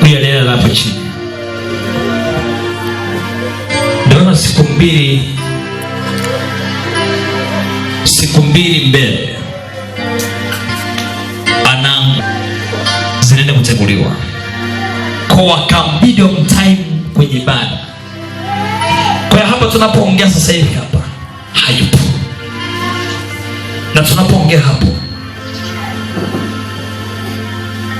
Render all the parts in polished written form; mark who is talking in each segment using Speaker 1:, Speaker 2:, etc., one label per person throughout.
Speaker 1: Huyu aliyelala hapo chini. Ndio siku mbili mbele zinaenda kuteguliwa kwa wakambidi on time kwenye ibada. Kwa hapa tunapoongea sasa hivi hapa hayupo, na tunapoongea hapo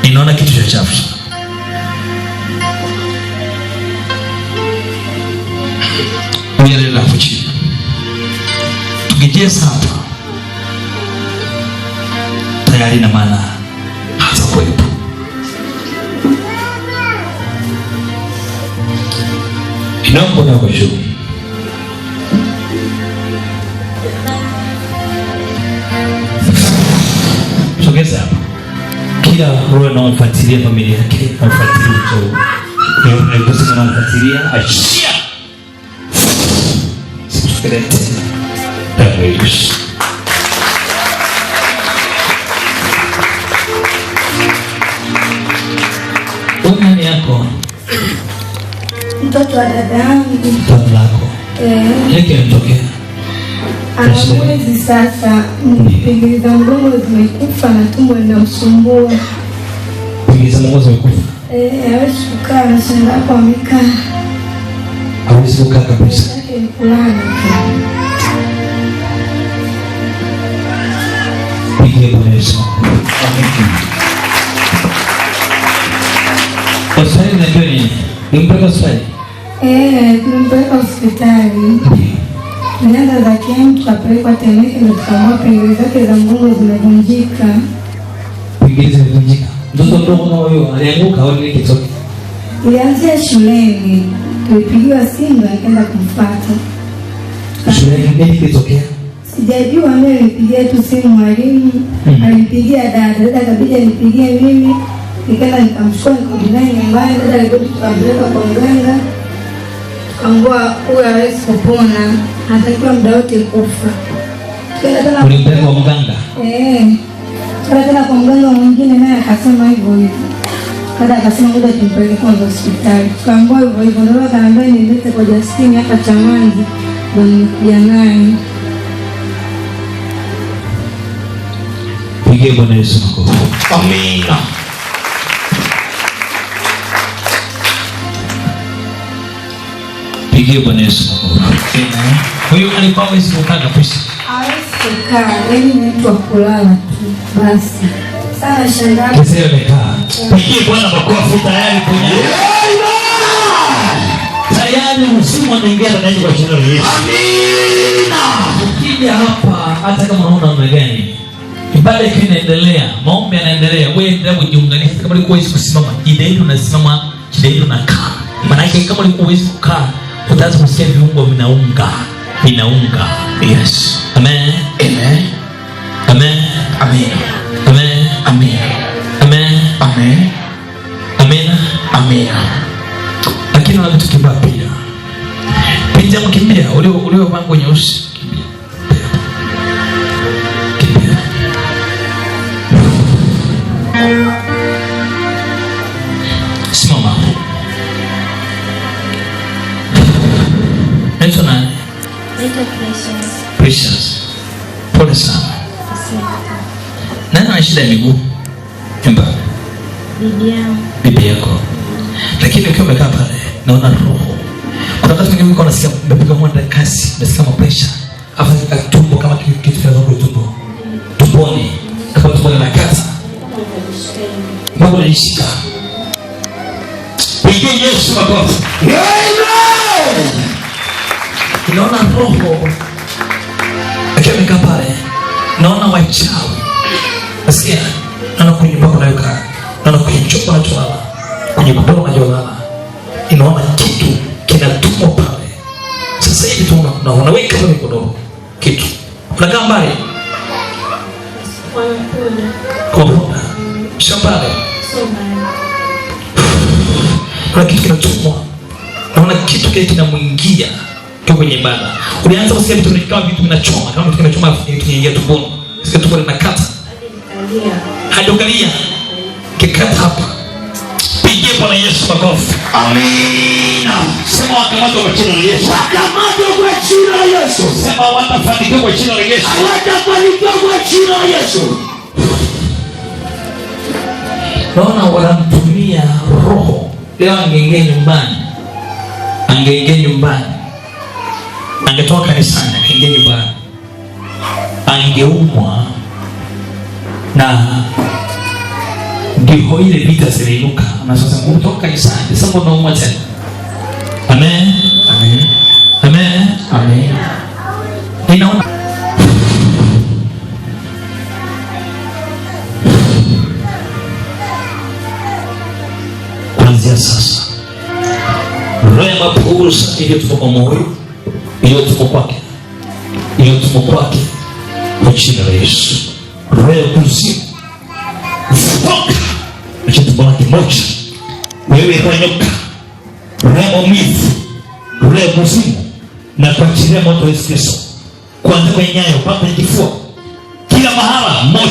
Speaker 1: inaona kitu cha chafu. Unaelewa hapo chini. Tukijeza hapa tayari na maana hata kuwepo. Inaomba na kushu. Sogeza hapa. Kila roho anaofuatilia familia yake, anafuatilia mtu. Ndio kusema anafuatilia achia. Sikurete. Tawish. Nani yako?
Speaker 2: Mtoto wa dada yangu.
Speaker 1: Mtoto wako? Yake mtokea?
Speaker 2: Ana mwezi sasa, pingili za mgongo zimekufa na tumbo linamsumbua.
Speaker 1: Pingili za mgongo zimekufa?
Speaker 2: Hawezi kukaa, anashangaa hapo amekaa.
Speaker 1: Hawezi kukaa kabisa?
Speaker 2: Yake ni kulala.
Speaker 1: Pigie Bwana Yesu. Hospitali unajua nini? Nimpeleka hospitali?
Speaker 2: Tulimpeleka hospitali. Nenda za kiemu tukapelekwa Temeke na tukaambiwa pingili zake za mgongo zimevunjika.
Speaker 1: Pingili zimevunjika? Mtoto mdogo kama huyo alianguka au nini kitoke?
Speaker 2: Ilianzia shuleni. Tulipigiwa simu akaenda kumfuata.
Speaker 1: Shuleni nini kilitokea?
Speaker 2: Sijajua, mimi nilipigia tu simu mwalimu, alimpigia dada kabisa nipigie mimi. Nikaenda nikamchukua nikamdai nyumbani, dada alikuwa tukampeleka kwa mganga. Tukaambiwa huyu hawezi kupona, anatakiwa muda wote kufa.
Speaker 1: Ulimpeleka kwa mganga?
Speaker 2: Tukaenda tena kwa mganga mwingine naye akasema hivyo hivyo. Dada akasema ngoja tumpeleke kwa hospitali. Tukaambiwa hivyo hivyo, ndio akaambia nilete kwa Justine hapa Chamanzi ndio nikuja naye.
Speaker 1: Pigie Bwana Yesu makofi. Amina. Pigie Bwana Yesu makofi. Huyu alikuwa hawezi kukaa kabisa.
Speaker 2: Hawezi kukaa, yaani ni mtu wa kulala tu basi. Sasa shangazi.
Speaker 1: Kesi amekaa. Pigie Bwana makofi tayari kwenye. Tayari msimu anaingia ndani kwa jina la Yesu. Amina. Ukija hapa hata kama unaona namna gani, ibada inaendelea, maombi yanaendelea, wewe endelea kujiunganisha. Kama ulikuwa huwezi kusimama, jitahidi unasimama, jitahidi unakaa. Maana yake kama ulikuwa huwezi kukaa, utaanza kusikia viungo vinaunga. Yes. Amen. Amen. Amen. Amen. Amen. Amen. Amen. Amen. Amen. Amen. Lakini na vitu kibaya pia. Pinja mkimbia, ulio vangu nyeusi. Kimbia. Simama. Naitwa nani?
Speaker 2: Naitwa
Speaker 1: Precious. Pole sana. Nani ana shida ya miguu? Nyumba? Bibi yako. Lakini ukiwa umekaa pale, naona roho. Kuna wakati mwingine uko unasikia mbepuka mwanda kasi, unasikia pressure. Afa tumbo kama kitu kinazunguka tumbo. Tumboni. Kama tumbo linakata. Mambo yanashika. Pigie Yesu makofi. Amen. Naona roho. Akiwa amekaa pale, naona wachawi. Nasikia naona kwenye nyumba unayokaa, naona kwenye chumba unacholala, kwenye godoro unalala, inaona kitu kinatumwa pale. Sasa hivi tu unaweka kwenye godoro kitu, unakaa mbali kwa muda shambani, kuna kitu kinatumwa, naona kitu kile kinamwingia kwenye ibada. Ulianza kusikia vitu kama vitu vinachoma, kama vitu vinachoma kinaingia tumboni. Sasa tumbo linakata. Hadi ukalia. Kikata hapa. Yesu makofi.
Speaker 3: Amina.
Speaker 1: Sema wakamatwa kwa jina la Yesu.
Speaker 3: Wakamatwa kwa jina la Yesu.
Speaker 1: Sema watafanikiwa kwa jina la Yesu.
Speaker 3: Watafanikiwa kwa jina la Yesu.
Speaker 1: Naona wanamtumia roho. Leo angeingia nyumbani. Angetoka kanisani, angeingia nyumbani. Angeumwa na ndipo ile vita ziliinuka. Na sasa kutoka kanisani, sasa unaumwa tena. Amen. Amen. Amen. Amen. Ninaona kuanzia sasa rema pulsa iliyotoka kwa moyo, iliyotoka kwake kwa jina la Yesu. Roho ya kuzimu futoka acha tumbo lake moja. Wewe kanyoka, roho ya maumivu, roho ya kuzimu na kuachilia moto wa Yesu Kristo kuanzia kwenye nyayo mpaka kifua, kila mahala. 1,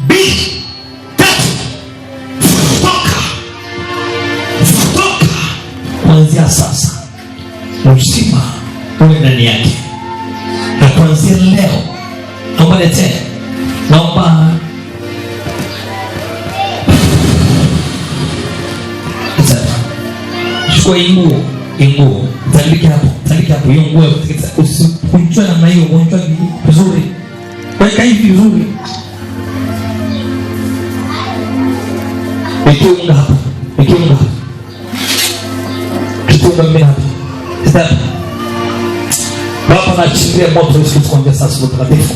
Speaker 1: 2, 3. Futoka kuanzia sasa. Uzima uwe ndani yake. Na kuanzia leo naomba lete, naomba chukua inguo tandika hapo hiyo nguo, usikunjwe namna hiyo, ugonjwa vizuri, weka hivi vizuri, ikiunga hapo kitunga mimi hapo. Sasa Baba, na achilia moto Yesu kuanzia sasa mtakatifu,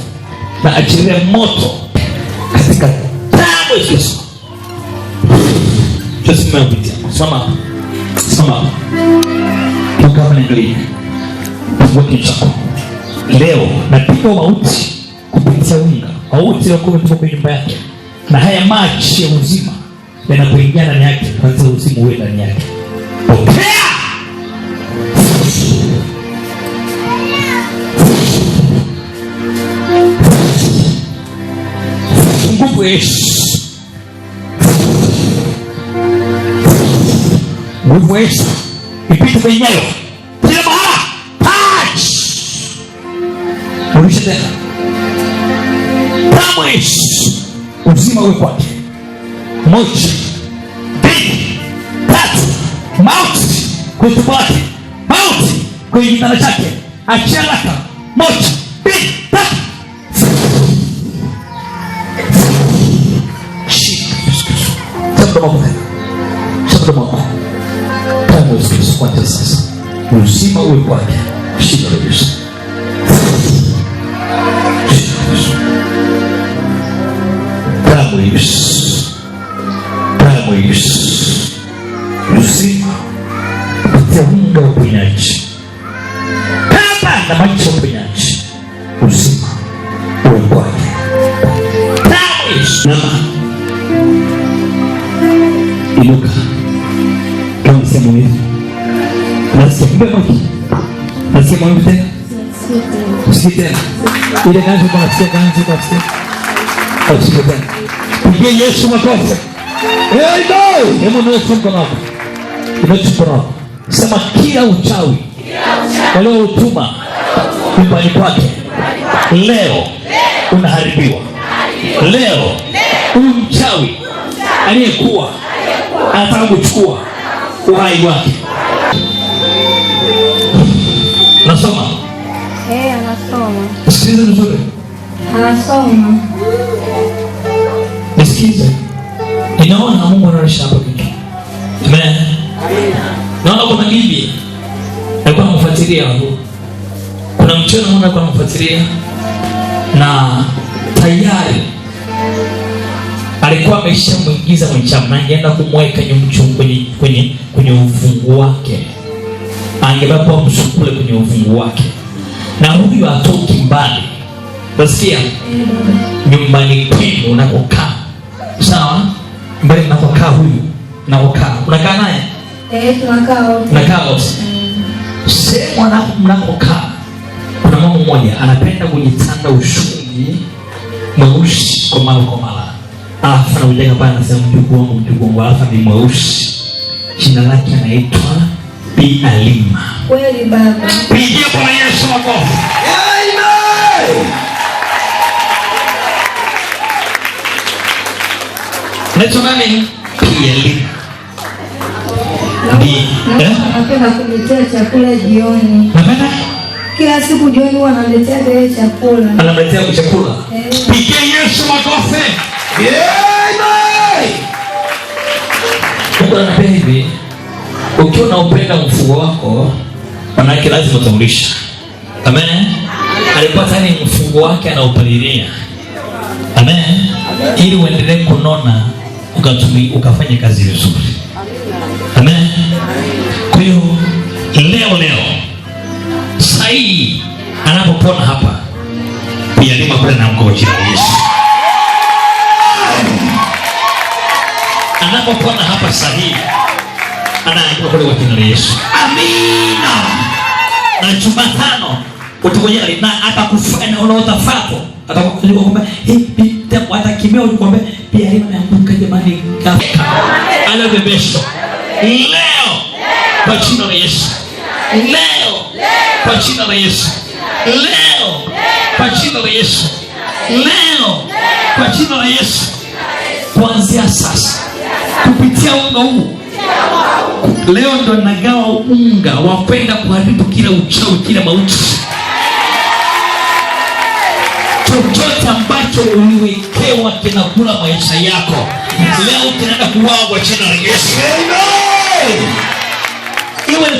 Speaker 1: na achilia moto katika damu ya Yesu. Tusimame pitia. Simama. Kama ndio wote chako. Leo napiga mauti kupitia unga. Mauti yako kutoka kwenye nyumba yake. Na haya maji ya uzima yanapoingia ndani yake, kwanza uzima uwe ndani yake. Pokea. Nguvu Yesu. Nguvu Yesu ipite kwenye nyayo kila mahala. Touch. Urudishe tena. Damu Yesu uzima uwe kwake. 1, 2, 3. Mauti kwenye tumbo lake, mauti kwenye kitanda chake, achia laka. 1, 2, 3. Shabda mwako kama Yesu kwante sasa. Uzima uwe kwake. Shida la Yesu. Kama Yesu. Uzima kupitia unga wa uponyaji, kama na maji ya uponyaji. Uzima uwe kwake. Kama Yesu. Inuka. Kama sema hivi. Nasikia mwangu tena. Usikie tena. Ile kanzi kwa nasikia. Usikie tena. Pigie Yesu makofi. Hebu ndio mkono wako. Sema kila uchawi walio utuma nyumbani kwake leo unaharibiwa. Leo huyu mchawi aliyekuwa anataka kuchukua uhai wake. Nasoma.
Speaker 2: Anasoma.
Speaker 1: Sikiliza vizuri.
Speaker 2: Anasoma.
Speaker 1: Nisikize. Ninaona Mungu analisha hapo kitu. Amen. Naona kuna bibi alikuwa anamfuatilia hapo. Kuna mchana mmoja alikuwa anamfuatilia na tayari alikuwa ameshamuingiza kwenye chama, na angeenda kumweka kwenye ufungu wake. Angebeba msukule kwenye ufungu wake. Na huyu atoki mbali. Basikia nyumbani kwenu unakokaa. Sawa? Mbali unakokaa huyu. Unakaa naye?
Speaker 2: Tunakaa wote.
Speaker 1: Sema mnakokaa. Kuna mama mmoja anapenda kujitanda ushungi mweusi kwa mara. Alafu anauleka pale anasema mjukuu wangu alafu ni mweusi. Jina lake anaitwa Bi Alima.
Speaker 2: Kweli baba.
Speaker 1: Pigia Bwana Yesu makofi. Amen. Naitwa nani? Bi Alima.
Speaker 2: Napenda kuletea chakula jioni.
Speaker 1: Napenda?
Speaker 2: Kila siku jioni huwa analetea ile chakula.
Speaker 1: Analetea chakula. Pigia Yesu makofi. Amen. Mungu anapenda hivi. Ukiwa unaupenda mfugo wako, manake lazima utamlisha. Amen. Alikuwa tani mfugo wake anaupalilia. Amen. Ili uendelee kunona, ukafanya kazi vizuri. Amen. Kwa hiyo leo sahi anapopona hapa pia lima kule na mkoa jina la Yesu. Anapopona hapa sahi anaandika kule kwa jina la Yesu. Amina. Na Jumatano utakuja na atakufanya unaotafato. Atakwambia kwamba hivi watakimea ukwambia pia lima ameanguka jamani kafa. Anabebesha. Leo kwa jina la Yesu. Leo kwa jina la Yesu. Leo kwa jina la Yesu. Leo kwa jina la Yesu. Kuanzia sasa kupitia unga huu leo ndo nagawa unga wapenda kuharibu kila uchawi, kila mauti. Chochote ambacho uliwekewa kinakula maisha yako leo kinaenda kuuawa kwa jina la Yesu. Amen.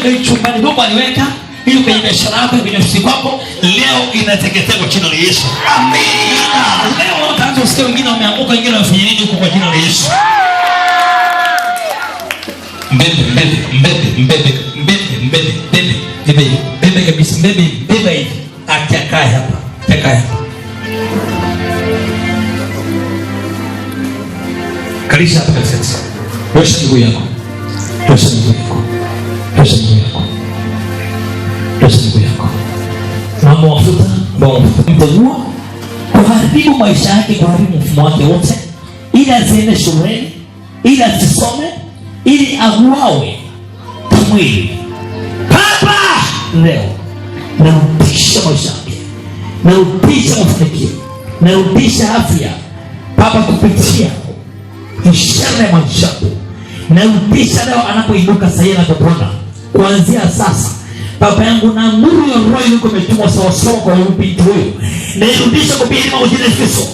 Speaker 1: Iwe ni chumbani Mungu aliweka, iwe kwenye biashara yako, kwenye ofisi yako, leo inateketea kwa jina la Yesu. Amina. Leo utaanza kusikia wengine wameanguka, wengine wanafanya nini huko kwa jina la Yesu. Mbebe kabisa, mbebe hivi. Akae hapa. Kalisha hapa katikati. Osha miguu yako. Mama wafuta, mtegua kuharibu maisha yake, kuharibu mfumo wake wote, ili asiende shuleni, ili asisome, ili auawe kimwili. Baba, leo narudisha maisha yake, narudisha mafanikio, narudisha afya Baba kupitia ishara ya maajabu. Narudisha leo anapoinuka sasa na kupona. Kuanzia sasa Baba yangu, na nuru ya roho yuko imetumwa sawa sawa kwa binti huyu. Narudisha kwa Bwana wa jina Yesu.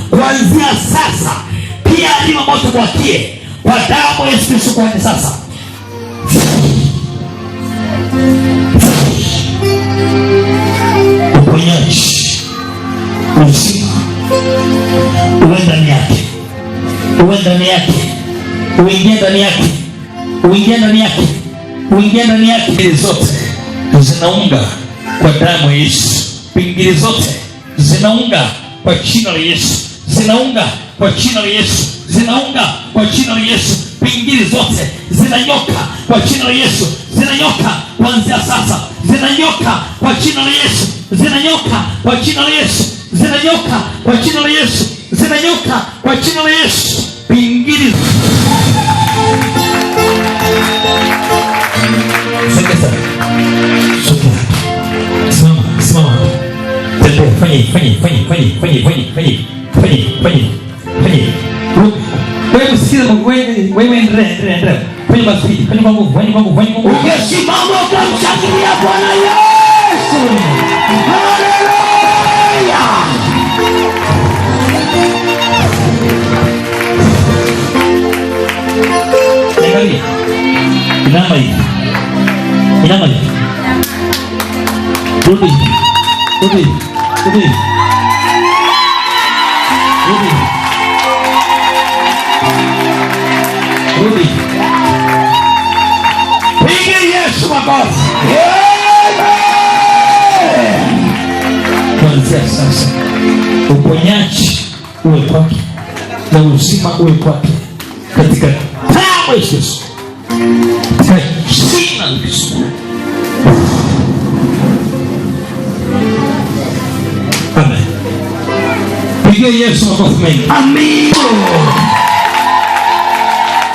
Speaker 1: Kuanzia sasa pia alima moto kwakie kwa damu ya Yesu Kristo kwa sasa. Uponyaji uzima uwe ndani yake, uingie ndani yake. Pingili zote zinaunga kwa damu ya Yesu. Pingili zote zinaunga kwa jina la Yesu. Zinaunga kwa jina la Yesu. Pingili zote zinanyoka kwa jina la Yesu. Zinanyoka kuanzia sasa. Zinanyoka kwa jina la Yesu. Zinanyoka kwa jina la Yesu. Pingili Simama. Tembea, fanya. Wewe msikize Mungu, wewe endelea. Fanya basi, fanya Mungu.
Speaker 3: Ukisimama ukamshangilia Bwana Yesu. Haleluya.
Speaker 1: Angalia. Inama hii. Rudi.
Speaker 3: Piga Yesu makofi.
Speaker 1: Kuanzia sasa uponyaji uwe kwake na uzima uwe kwake katika damu ya Yesu. Katika jina la Yesu. Amen. Piga Yesu makofi mengi.
Speaker 3: Amen.